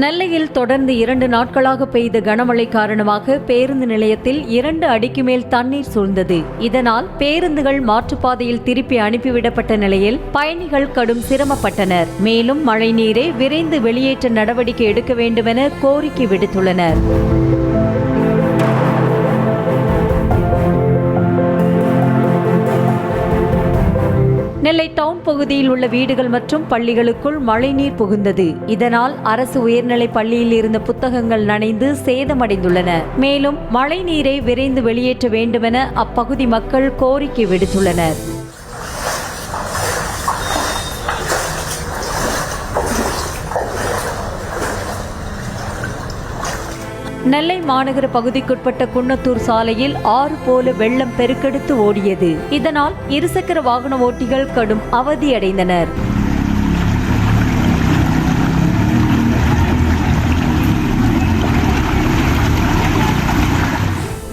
நெல்லையில் தொடர்ந்து 2 நாட்களாக பெய்த கனமழை காரணமாக பேருந்து நிலையத்தில் 2 அடிக்கு மேல் தண்ணீர் சூழ்ந்தது. இதனால் பேருந்துகள் மாற்றுப்பாதையில் திருப்பி அனுப்பிவிடப்பட்ட நிலையில் பயணிகள் கடும் சிரமப்பட்டனர். மேலும் மழைநீரை விரைந்து வெளியேற்ற நடவடிக்கை எடுக்க வேண்டுமென கோரிக்கை விடுத்துள்ளனர். நெல்லை டவுன் பகுதியில் உள்ள வீடுகள் மற்றும் பள்ளிகளுக்குள் மழைநீர் புகுந்தது. இதனால் அரசு உயர்நிலை பள்ளியில் இருந்த புத்தகங்கள் நனைந்து சேதமடைந்துள்ளன. மேலும் மழைநீரை விரைந்து வெளியேற்ற வேண்டுமென அப்பகுதி மக்கள் கோரிக்கை விடுத்துள்ளனர். நெல்லை மாநகர பகுதிக்குட்பட்ட குன்னத்தூர் சாலையில் ஆறு போல வெள்ளம் பெருக்கெடுத்து ஓடியது. இதனால் இருசக்கர வாகன ஓட்டிகள் கடும் அவதியடைந்தனர்.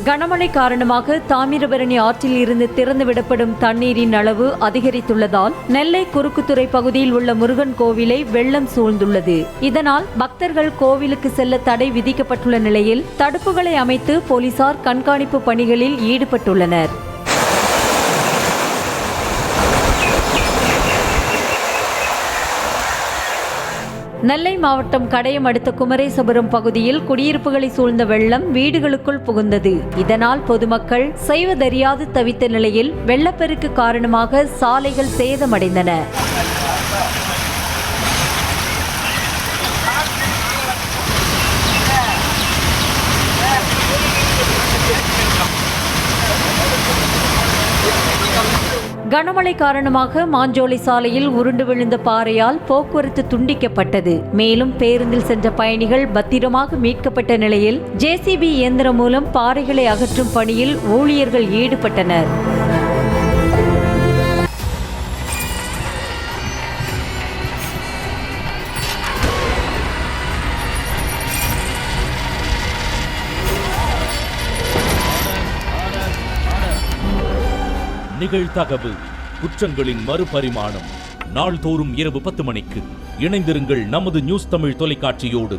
கனமழை காரணமாக தாமிரபரணி ஆற்றில் இருந்து திறந்துவிடப்படும் தண்ணீரின் அளவு அதிகரித்துள்ளதால் நெல்லை குறுக்குத்துறை பகுதியில் உள்ள முருகன் கோவிலை வெள்ளம் சூழ்ந்துள்ளது. இதனால் பக்தர்கள் கோவிலுக்கு செல்ல தடை விதிக்கப்பட்டுள்ள நிலையில் தடுப்புகளை அமைத்து போலீசார் கண்காணிப்பு பணிகளில் ஈடுபட்டுள்ளனர். நெல்லை மாவட்டம் கடையம் அடுத்த குமரேசபுரம் பகுதியில் குடியிருப்புகளை சூழ்ந்த வெள்ளம் வீடுகளுக்குள் புகுந்தது. இதனால் பொதுமக்கள் செய்வதறியாது தவித்த நிலையில் வெள்ளப்பெருக்கு காரணமாக சாலைகள் சேதமடைந்தன. கனமழை காரணமாக மாஞ்சோலை சாலையில் உருண்டு விழுந்த பாறையால் போக்குவரத்து துண்டிக்கப்பட்டது. மேலும் பேருந்தில் சென்ற பயணிகள் பத்திரமாக மீட்கப்பட்ட நிலையில் JCB இயந்திரம் மூலம் பாறைகளை அகற்றும் பணியில் ஊழியர்கள் ஈடுபட்டனர். நிகழ்தகவு குற்றங்களின் மறுபரிமாணம். நாள்தோறும் இரவு 10 மணிக்கு இணைந்திருங்கள் நமது நியூஸ் தமிழ் தொலைக்காட்சியோடு.